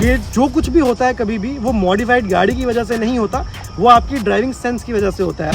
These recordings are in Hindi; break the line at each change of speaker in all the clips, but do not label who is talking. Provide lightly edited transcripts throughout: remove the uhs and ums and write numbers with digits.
ये जो कुछ भी होता है कभी भी वो मॉडिफाइड गाड़ी की वजह से नहीं होता, वो आपकी ड्राइविंग सेंस की वजह से होता है।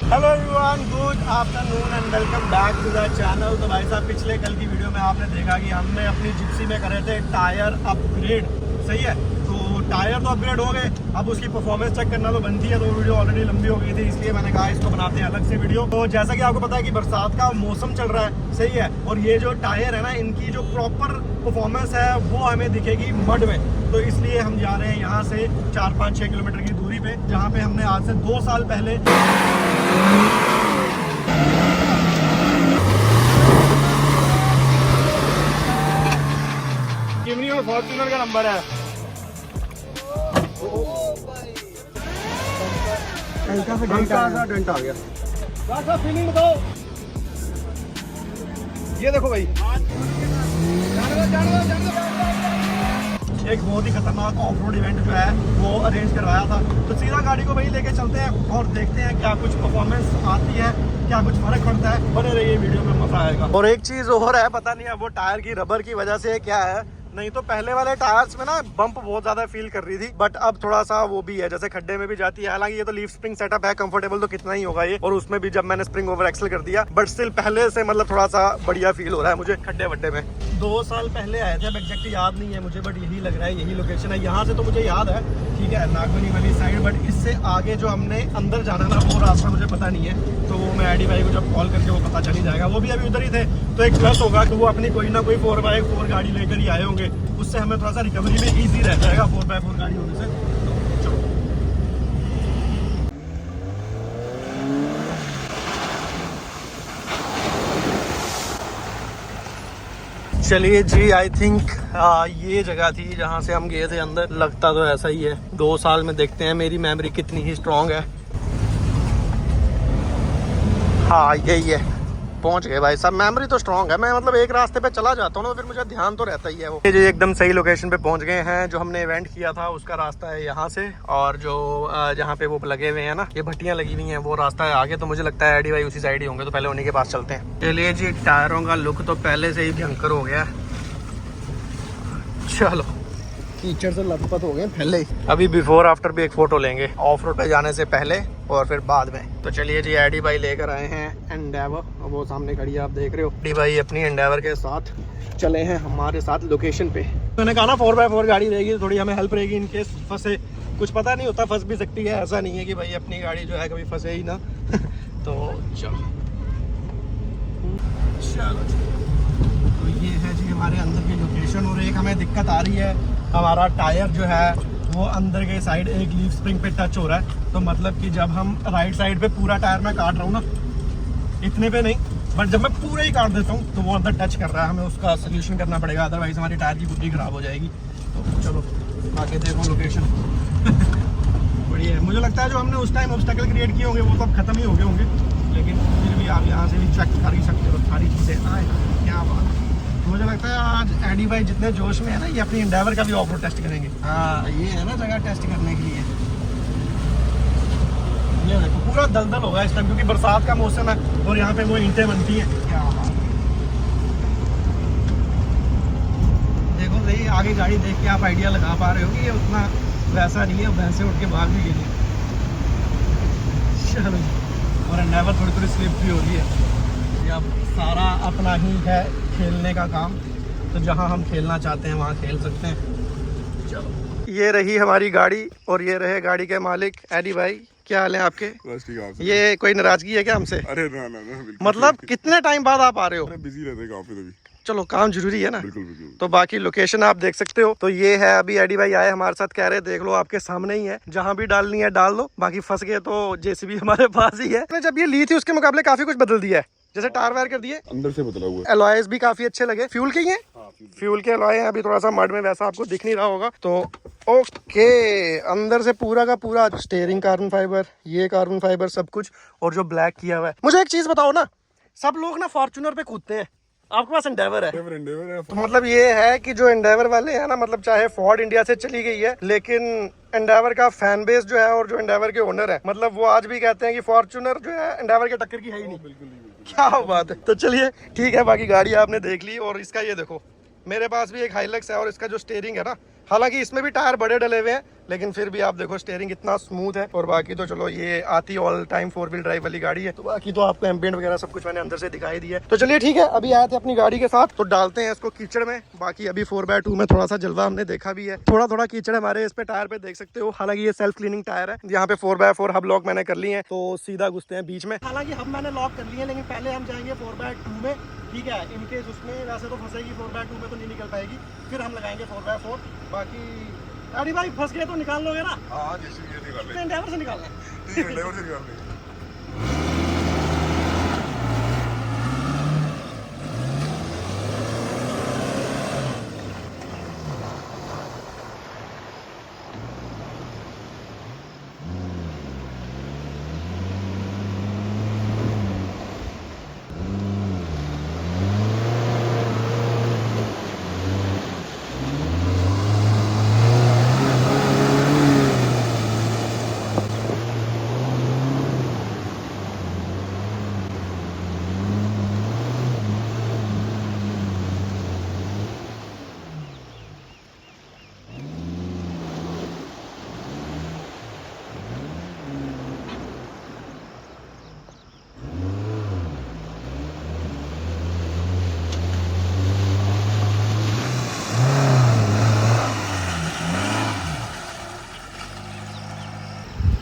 Hello everyone, good afternoon and welcome back to the channel. तो भाई साहब, पिछले कल की वीडियो में आपने देखा कि हमने अपनी जिप्सी में करे थे टायर अपग्रेड, सही है। तो टायर तो अपग्रेड हो गए, अब उसकी परफॉर्मेंस चेक करना तो बनती है। तो वीडियो ऑलरेडी लंबी हो गई थी, इसलिए मैंने कहा इसको बनाते हैं अलग से वीडियो। तो जैसा कि आपको पता है कि बरसात का मौसम चल रहा है, सही है, और ये जो टायर है ना, इनकी जो प्रॉपर परफॉर्मेंस है वो हमें दिखेगी मड में। तो इसलिए हम जा रहे हैं यहाँ से 4-5-6 किलोमीटर की दूरी पे, जहाँ पे हमने आज से 2 साल पहले किमनी और फॉर्च्यूनर का नंबर है। डेंट आ गया। फीलिंग बताओ। ये देखो भाई, एक बहुत ही खतरनाक ऑफ रोड इवेंट जो है वो अरेंज करवाया था। तो सीधा गाड़ी को वही लेके चलते हैं और देखते हैं क्या कुछ परफॉर्मेंस आती है, क्या कुछ फर्क पड़ता है। बने रहिए, वीडियो में मजा आएगा। और एक चीज और है, पता नहीं है वो टायर की रबर की वजह से क्या है, नहीं तो पहले वाले टायर्स में ना बम्प बहुत ज्यादा फील कर रही थी, बट अब थोड़ा सा वो भी है, जैसे खड्डे में भी जाती है। हालांकि ये तो लीफ स्प्रिंग सेटअप है, कंफर्टेबल तो कितना ही होगा ये, और उसमें भी जब मैंने स्प्रिंग ओवर एक्सल कर दिया, बट स्टिल पहले से मतलब थोड़ा सा बढ़िया फील हो रहा है मुझे खड्डे वड्डे में। 2 साल पहले आए थे, अब एग्जैक्ट याद नहीं है मुझे, बट यही लग रहा है, यही लोकेशन है। यहाँ से तो मुझे याद है, ठीक है, नागमनी वाली साइड, बट इससे आगे जो हमने अंदर जाना ना, वो रास्ता मुझे पता नहीं है। तो वो मैं आईडी भाई को जब कॉल करके वो पता चल ही जाएगा। वो भी अभी उधर ही थे, तो एक प्लस होगा कि वो अपनी कोई ना कोई 4x4 गाड़ी लेकर ही आए होंगे, उससे हमें थोड़ा सा रिकवरी में इजी रह जाएगा 4x4 गाड़ी होने से। तो चलिए जी, आई थिंक ये जगह थी जहाँ से हम गए थे अंदर। लगता तो ऐसा ही है। 2 साल में देखते हैं मेरी मेमोरी कितनी ही स्ट्रांग है। हाँ, यही है, पहुंच गए भाई साहब। मेमोरी तो स्ट्रांग है, मैं मतलब एक रास्ते पे चला जाता हूँ ना, फिर मुझे ध्यान तो रहता ही है वो। ये जो एकदम सही लोकेशन पे पहुंच गए हैं। जो हमने इवेंट किया था उसका रास्ता है यहाँ से, और जो जहाँ पे वो लगे हुए हैं ना, ये भट्टियाँ लगी हुई हैं, वो रास्ता है आगे। तो मुझे लगता है एडी भाई उसी साइड ही होंगे, तो पहले उन्हीं के पास चलते हैं। चलिए जी, टायरों का लुक तो पहले से ही भयंकर हो गया। चलो, कीचड़ से लथपथ हो गए पहले ही। अभी बिफोर आफ्टर भी एक फोटो लेंगे, ऑफ रोड पे जाने से पहले और फिर बाद में। तो चलिए जी, एडी भाई लेकर आए हैं एंडेवर, वो सामने खड़ी है, आप देख रहे हो। एडी भाई अपनी एंडेवर के साथ चले हैं हमारे साथ लोकेशन पे। मैंने कहा ना 4x4 गाड़ी रहेगी तो थोड़ी हमें हेल्प रहेगी इन केस फंसे। कुछ पता नहीं होता, फंस भी सकती है, ऐसा नहीं है कि भाई अपनी गाड़ी जो है कभी फंसे ही ना। तो चलो तो ये है जी हमारे अंदर की लोकेशन। और एक हमें दिक्कत आ रही है, हमारा टायर जो है वो अंदर के साइड एक लीफ स्प्रिंग पे टच हो रहा है। तो मतलब कि जब हम राइट साइड पे पूरा टायर में काट रहा हूँ ना, इतने पे नहीं, बट जब मैं पूरा ही काट देता हूँ तो वो अंदर टच कर रहा है। हमें उसका सोल्यूशन करना पड़ेगा, अदरवाइज हमारी टायर की बुद्धि खराब हो जाएगी। तो चलो आगे देखो लोकेशन। बढ़िया है। मुझे लगता है जो हमने उस टाइम ऑब्स्टेकल क्रिएट किए होंगे वो तो अब खत्म ही हो गए होंगे, लेकिन फिर भी आप यहाँ से भी चेक कर ही सकते हो सारी चीज़ें। क्या बात है। मुझे लगता है आज एडी भाई जितने जोश में है ना, ये अपनी एंडेवर का भी ऑफ रोड टेस्ट करेंगे। हाँ, ये है ना जगह टेस्ट करने के लिए। ये देखो पूरा दलदल होगा इस टाइम, क्योंकि बरसात का मौसम है और यहाँ पे वो ईंटें बनती हैं। क्या बात। देखो सही, आगे गाड़ी देख के आप आइडिया लगा पा रहे हो कि ये उतना वैसा नहीं है, भैंसे उठ के भाग भी गई। चलो, और एंडेवर थोड़ी थोड़ी स्लिप भी हो रही है। अब सारा अपना ही है खेलने का काम, तो जहां हम खेलना चाहते हैं वहां खेल सकते हैं। चलो, ये रही हमारी गाड़ी और ये रहे गाड़ी के मालिक एडी भाई। क्या हाल है आपके?
बस ठीक है।
ये कोई नाराजगी है क्या हमसे?
अरे ना ना ना,
मतलब कितने टाइम बाद आप आ रहे हो?
बिजी रहते हैं काफी तभी।
चलो, काम जरूरी है ना।
बिल्कुल बिल्कुल।
तो बाकी लोकेशन आप देख सकते हो। तो ये है, अभी एडी भाई आए हमारे साथ, कह रहे देख लो आपके सामने ही है, जहां भी डालनी है डाल दो, बाकी फंस गए तो जेसीबी हमारे पास ही है। जब ये ली थी उसके मुकाबले काफी कुछ बदल दिया है, जैसे टायर वायर कर दिए,
अंदर से बदला हुआ है।
एलॉयज भी काफी अच्छे लगे, फ्यूल के ही हैं। फ्यूल के एलॉय हैं। अभी थोड़ा सा मड में वैसा आपको दिख नहीं रहा होगा। तो ओके, अंदर से पूरा का पूरा स्टीयरिंग कार्बन फाइबर, ये कार्बन फाइबर सब कुछ, और जो ब्लैक किया हुआ है। मुझे एक चीज बताओ ना, सब लोग ना फॉर्च्यूनर पे कूदते हैं, आपके पास एंडेवर है। तो मतलब ये है कि जो एंडेवर वाले हैं ना, मतलब चाहे फोर्ड इंडिया से चली गई है, लेकिन एंडेवर का फैन बेस जो है और जो एंडेवर के ओनर है, मतलब वो आज भी कहते हैं कि फॉर्च्यूनर जो है एंडेवर के टक्कर की है ही नहीं। क्या बात है। तो चलिए ठीक है, बाकी गाड़ी आपने देख ली। और इसका ये देखो, मेरे पास भी एक हाइलक्स है और इसका जो स्टीयरिंग है ना, हालांकि इसमें भी टायर बड़े डले हुए हैं, लेकिन फिर भी आप देखो स्टीयरिंग इतना स्मूथ है। और बाकी तो चलो ये आती ऑल टाइम 4 व्हील ड्राइव वाली गाड़ी है, तो बाकी तो आपको एम्बियंट वगैरह सब कुछ मैंने अंदर से दिखाई दिया है। तो चलिए ठीक है, अभी आए थे अपनी गाड़ी के साथ, तो डालते हैं इसको कीचड़ में। बाकी अभी 4x2 में थोड़ा सा जलवा हमने देखा भी है, थोड़ा थोड़ा कीचड़ हमारे इस पे टायर पे देख सकते हो। हालांकि ये सेल्फ क्लीनिंग टायर है। यहाँ पे 4x4 हब लॉक मैंने कर लिए हैं, तो सीधा घुसते हैं बीच में। हालांकि हब मैंने लॉक कर लिए हैं, लेकिन पहले हम जाएंगे 4x2 में, ठीक है। इनकेस उसमें वैसे तो फंसेगी 4x2 में तो नहीं निकल पाएगी, फिर हम लगाएंगे 4x4। बाकी गाड़ी भाई फंस गए तो निकाल लोगे ना?
हाँ जैसे भी ये निकाल ले,
एंडेवर से निकालना है।
ठीक है ड्राइवर से निकाल ले।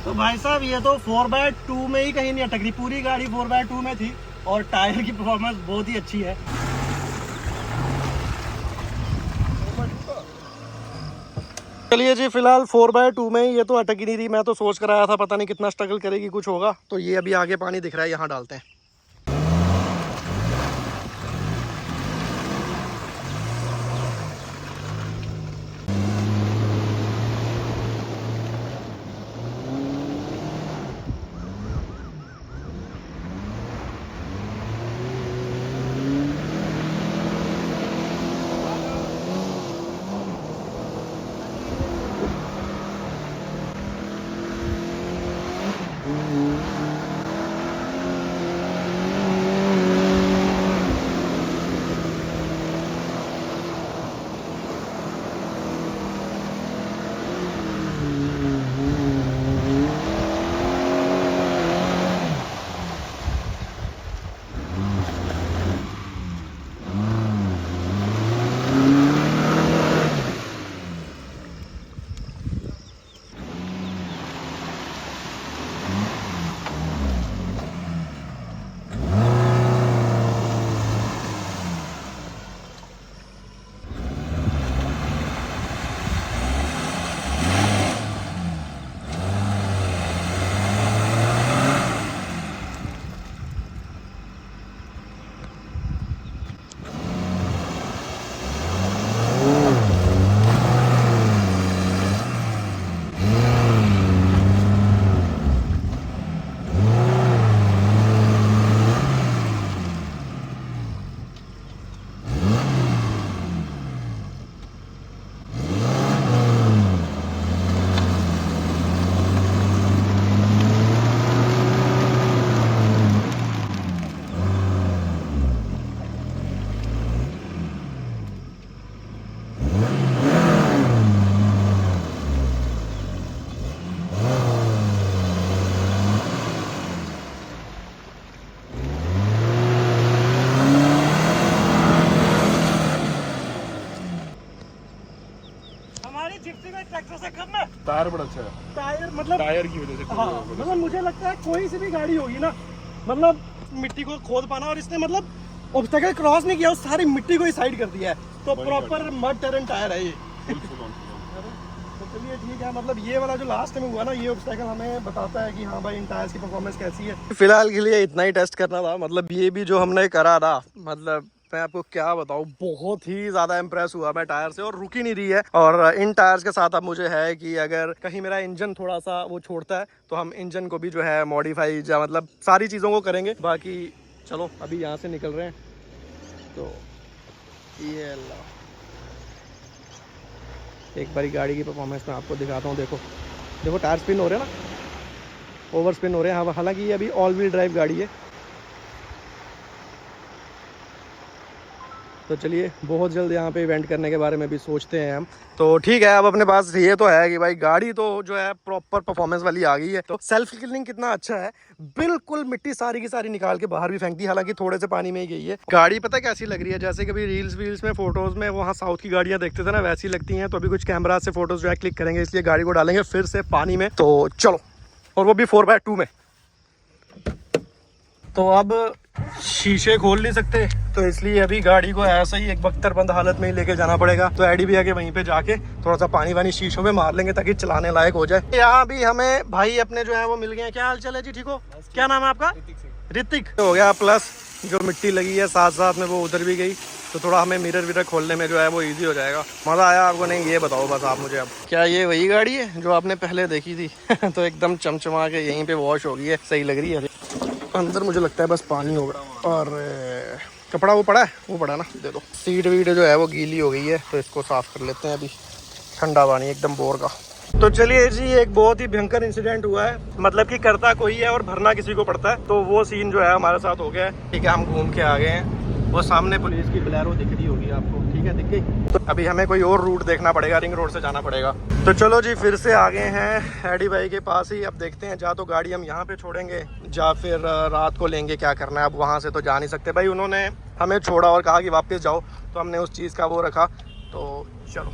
तो भाई साहब ये तो 4x2 में ही कहीं नहीं अटक रही, पूरी गाड़ी 4x2 में थी और टायर की परफॉर्मेंस बहुत ही अच्छी है। चलिए जी, फिलहाल 4x2 में ही ये तो अटक ही नहीं रही। मैं तो सोच कर आया था पता नहीं कितना स्ट्रगल करेगी, कुछ होगा। तो ये अभी आगे पानी दिख रहा है, यहाँ डालते हैं। ट्रैक्टर से कम है।
टायर बड़ा अच्छा है,
टायर मतलब
टायर की वजह से।
हाँ, मतलब मुझे लगता है कोई सी भी गाड़ी होगी ना, मतलब मिट्टी को खोद पाना, और इसने मतलब ऑब्स्टेकल क्रॉस नहीं किया, उस सारी मिट्टी को ही साइड कर दिया है। तो प्रॉपर मड टेरेन टायर है ये। तो चलिए ठीक है, मतलब ये वाला जो लास्ट में हुआ ना, ये ऑब्स्टेकल हमें बताता है कि हाँ भाई इन टायर्स की परफॉर्मेंस कैसी है। फिलहाल के लिए इतना ही टेस्ट करना था। मतलब ये भी जो हमने करा था, मतलब मैं आपको क्या बताऊँ, बहुत ही ज़्यादा इम्प्रेस हुआ मैं टायर से, और रुकी नहीं रही है। और इन टायर्स के साथ अब मुझे है कि अगर कहीं मेरा इंजन थोड़ा सा वो छोड़ता है तो हम इंजन को भी जो है मॉडिफाई या मतलब सारी चीज़ों को करेंगे। बाकी चलो अभी यहाँ से निकल रहे हैं। तो ये एक बारी गाड़ी की परफॉर्मेंस मैं आपको दिखाता हूँ। देखो देखो टायर स्पिन हो रहे हैं ना, ओवर स्पिन हो रहे हैं। हालांकि ये अभी ऑल व्हील ड्राइव गाड़ी है। तो चलिए बहुत जल्द यहाँ पे इवेंट करने के बारे में भी सोचते हैं हम। तो ठीक है, अब अपने पास ये तो है कि भाई गाड़ी तो जो है प्रॉपर परफॉर्मेंस वाली आ गई है। तो सेल्फ क्लीनिंग कितना अच्छा है, बिल्कुल मिट्टी सारी की सारी निकाल के बाहर भी फेंक दी, हालांकि थोड़े से पानी में ही गई है। गाड़ी पता कैसी लग रही है, जैसे कभी रील्स वील्स में फोटोज में वहाँ साउथ की गाड़ियाँ देखते थे ना, वैसी लगती हैं। तो अभी कुछ कैमरा से फोटोज जो है क्लिक करेंगे, इसलिए गाड़ी को डालेंगे फिर से पानी में। तो चलो, और वो भी 4x2 में। तो अब शीशे खोल नहीं सकते, तो इसलिए अभी गाड़ी को ऐसा ही एक बख्तरबंद हालत में ही लेके जाना पड़ेगा। तो एडी भैया के वहीं पे जाके थोड़ा सा पानी वानी शीशों में मार लेंगे ताकि चलाने लायक हो जाए। यहाँ भी हमें भाई अपने जो है वो मिल गए हैं। क्या हाल चाल है जी, ठीक हो? क्या नाम है आपका? ऋतिक हो गया। प्लस जो मिट्टी लगी है साथ साथ में वो उधर भी गई, तो थोड़ा हमें मिरर विरर खोलने में जो है वो इजी हो जाएगा। मज़ा आया आपको? नहीं, ये बताओ बस आप मुझे अब, क्या ये वही गाड़ी है जो आपने पहले देखी थी? तो एकदम चमचमा के यहीं पे वॉश हो गई है, सही लग रही है। अंदर मुझे लगता है बस पानी होगा, और कपड़ा वो पड़ा है, वो पड़ा ना, दे दो। सीट वीट जो है वो गीली हो गई है, तो इसको साफ कर लेते हैं अभी। ठंडा पानी एकदम बोर का। तो चलिए जी, एक बहुत ही भयंकर इंसिडेंट हुआ है, मतलब कि करता कोई है और भरना किसी को पड़ता है। तो वो सीन जो है हमारे साथ हो गया है। ठीक है, हम घूम के आ गए हैं। वो सामने पुलिस की बोलेरो दिख रही होगी आपको, ठीक है, दिख गई। तो अभी हमें कोई और रूट देखना पड़ेगा, रिंग रोड से जाना पड़ेगा। तो चलो जी, फिर से आ गए हैं एडी भाई के पास ही। अब देखते हैं, जा तो गाड़ी हम यहाँ पे छोड़ेंगे, जा फिर रात को लेंगे, क्या करना है। अब वहाँ से तो जा नहीं सकते भाई, उन्होंने हमें छोड़ा और कहा कि वापस जाओ, तो हमने उस चीज़ का वो रखा। तो चलो,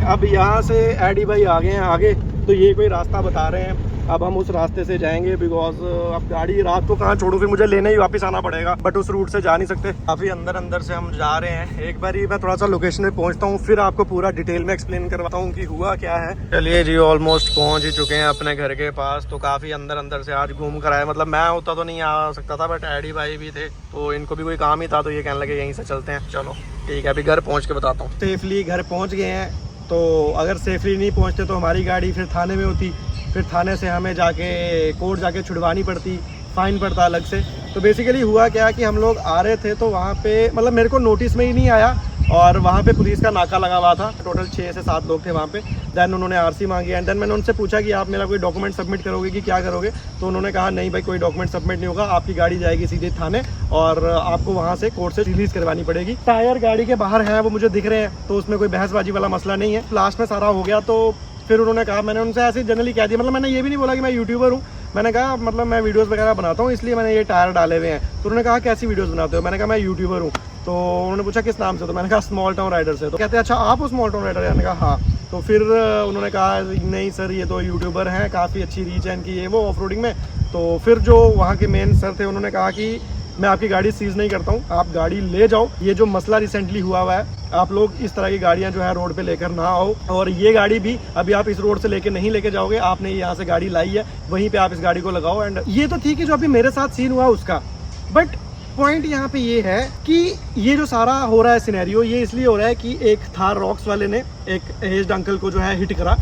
अब यहाँ से एडी भाई आ गए हैं आगे, तो ये कोई रास्ता बता रहे हैं। अब हम उस रास्ते से जाएंगे, बिकॉज अब गाड़ी रात को कहाँ छोड़ूं, फिर मुझे लेने ही वापस आना पड़ेगा। बट उस रूट से जा नहीं सकते, काफ़ी अंदर अंदर से हम जा रहे हैं। एक बार ही मैं थोड़ा सा लोकेशन पे पहुंचता हूँ, फिर आपको पूरा डिटेल में एक्सप्लेन करवाता हूँ कि हुआ क्या है। चलिए जी, ऑलमोस्ट पहुँच ही चुके हैं अपने घर के पास। तो काफ़ी अंदर अंदर से आज घूम कर आए, मतलब मैं होता तो नहीं आ सकता था, बट एडी भाई भी थे, तो इनको भी कोई काम ही था, तो ये कहने लगे यहीं से चलते हैं। चलो ठीक है, अभी घर पहुँच के बताता हूँ। सेफली घर पहुँच गए हैं। तो अगर सेफली नहीं पहुँचते तो हमारी गाड़ी फिर थाने में होती, फिर थाने से हमें जाके कोर्ट जाके छुड़वानी पड़ती, फ़ाइन पड़ता अलग से। तो बेसिकली हुआ क्या कि हम लोग आ रहे थे, तो वहाँ पे मतलब मेरे को नोटिस में ही नहीं आया, और वहाँ पे पुलिस का नाका लगा हुआ था। टोटल 6 से 7 लोग थे वहाँ पे। देन उन्होंने आरसी मांगी, एंड देन मैंने उनसे पूछा कि आप मेरा कोई डॉक्यूमेंट सबमिट करोगे कि क्या करोगे। तो उन्होंने कहा नहीं भाई, कोई डॉक्यूमेंट सबमिट नहीं होगा, आपकी गाड़ी जाएगी सीधे थाने और आपको वहाँ से कोर्ट से रिलीज़ करवानी पड़ेगी। टायर गाड़ी के बाहर हैं, वो मुझे दिख रहे हैं, तो उसमें कोई बहसबाजी वाला मसला नहीं है। लास्ट में सारा हो गया, तो फिर उन्होंने कहा, मैंने उनसे ऐसे जनरली कह दिया, मतलब मैंने ये भी नहीं बोला कि मैं यूट्यूबर हूँ। मैंने कहा मतलब मैं वीडियोस वगैरह बनाता हूँ, इसलिए मैंने ये टायर डाले हुए हैं। तो उन्होंने कहा कैसी वीडियोस बनाते हो? मैंने कहा मैं यूट्यूबर हूँ। तो उन्होंने पूछा किस नाम से? तो मैंने कहा स्मॉल टाउन राइडर से। तो कहते हैं अच्छा आप वो स्मॉल टाउन राइडर है? मैंने कहा हाँ। तो फिर उन्होंने कहा नहीं सर, ये तो यूट्यूबर हैं, काफ़ी अच्छी रीच है इनकी, ये वो ऑफ रोडिंग में। तो फिर जो वहाँ के मेन सर थे, उन्होंने कहा कि मैं आपकी गाड़ी सीज नहीं करता हूँ, आप गाड़ी ले जाओ। ये जो मसला रिसेंटली हुआ हुआ है, आप लोग इस तरह की गाड़ियाँ जो है रोड पे लेकर ना आओ, और ये गाड़ी भी अभी आप इस रोड से लेके नहीं लेके जाओगे, आपने यहाँ से गाड़ी लाई है, वहीं पे आप इस गाड़ी को लगाओ। एंड ये तो ठीक है जो अभी मेरे साथ सीन हुआ उसका, बट पॉइंट यहाँ पे ये है कि ये जो सारा हो रहा है सिनेरियो, ये इसलिए हो रहा है कि एक थार रॉक्स वाले ने एक एज्ड अंकल को जो है हिट करा।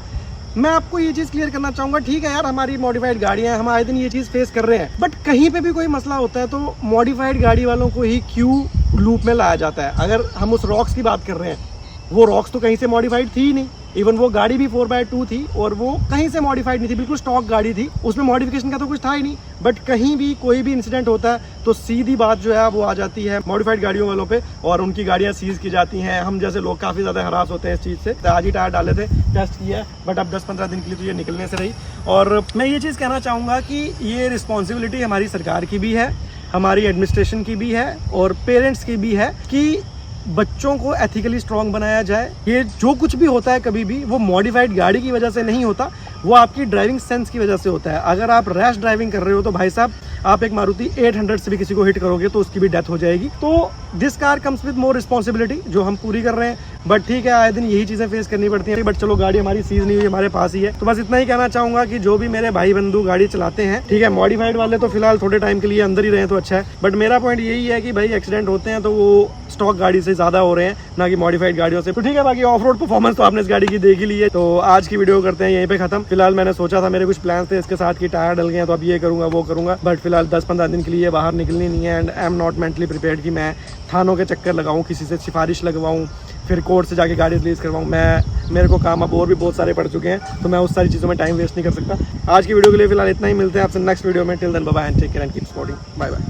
मैं आपको ये चीज़ क्लियर करना चाहूँगा, ठीक है यार, हमारी मॉडिफाइड गाड़ियाँ हैं, हम आए दिन ये चीज़ फेस कर रहे हैं, बट कहीं पे भी कोई मसला होता है तो मॉडिफाइड गाड़ी वालों को ही क्यों लूप में लाया जाता है। अगर हम उस रॉक्स की बात कर रहे हैं, वो रॉक्स तो कहीं से मॉडिफाइड थी ही नहीं, इवन वो गाड़ी भी 4x2 थी और वो कहीं से मॉडिफाइड नहीं थी, बिल्कुल स्टॉक गाड़ी थी, उसमें मॉडिफिकेशन का तो कुछ था ही नहीं। बट कहीं भी कोई भी इंसिडेंट होता है तो सीधी बात जो है वो आ जाती है मॉडिफाइड गाड़ियों वालों पे, और उनकी गाड़ियाँ सीज की जाती हैं। हम जैसे लोग काफ़ी ज़्यादा हरास होते हैं इस चीज़ से। आज ही टायर डाले थे, टेस्ट किया, बट अब 10-15 दिन के लिए तो ये निकलने से रही। और मैं ये चीज़ कहना चाहूँगा कि ये रिस्पॉन्सिबिलिटी हमारी सरकार की भी है, हमारी एडमिनिस्ट्रेशन की भी है, और पेरेंट्स की भी है कि बच्चों को एथिकली स्ट्रॉन्ग बनाया जाए। ये जो कुछ भी होता है कभी भी वो मॉडिफाइड गाड़ी की वजह से नहीं होता, वो आपकी ड्राइविंग सेंस की वजह से होता है। अगर आप रैश ड्राइविंग कर रहे हो तो भाई साहब, आप एक मारुति 800 से भी किसी को हिट करोगे तो उसकी भी डेथ हो जाएगी। तो this car comes with more responsibility, जो हम पूरी कर रहे हैं। बट ठीक है, आए दिन यही चीज़ें फेस करनी पड़ती हैं। बट चलो, गाड़ी हमारी सीज नहीं हुई, हमारे पास ही है। तो बस इतना ही कहना चाहूँगा कि जो भी मेरे भाई बंधु गाड़ी चलाते हैं, ठीक है, मॉडिफाइड वाले तो फिलहाल थोड़े टाइम के लिए अंदर ही रहे तो अच्छा है। बट मेरा पॉइंट यही है कि भाई एक्सीडेंट होते हैं तो वो स्टॉक गाड़ी से ज़्यादा हो रहे हैं, ना कि मॉडिफाइड गाड़ियों से। तो ठीक है, बाकी ऑफ रोड परफॉर्मेंस तो आपने इस गाड़ी की देख ही ली है। तो आज की वीडियो करते हैं यहीं पे खत्म। फिलहाल मैंने सोचा था, मेरे कुछ प्लान थे इसके साथ कि टायर डल गए हैं तो अब ये करूँगा वो करूँगा, बट फिलहाल 10-15 दिन के लिए बाहर निकलनी नहीं है। And I am not mentally prepared कि मैं थानों के चक्कर लगाऊँ, किसी से सिफारिश लगवाऊँ, फिर कोर्ट से जाके गाड़ी रिलीज़ करवाऊँ। मेरे को काम अब और भी बहुत सारे पड़ चुके हैं, तो मैं उस सारी चीज़ों में टाइम वेस्ट नहीं कर सकता। आज की वीडियो के लिए फिलहाल इतना ही, मिलते हैं आपसे नेक्स्ट वीडियो में। Till then bye bye and take care and keep supporting. Bye bye.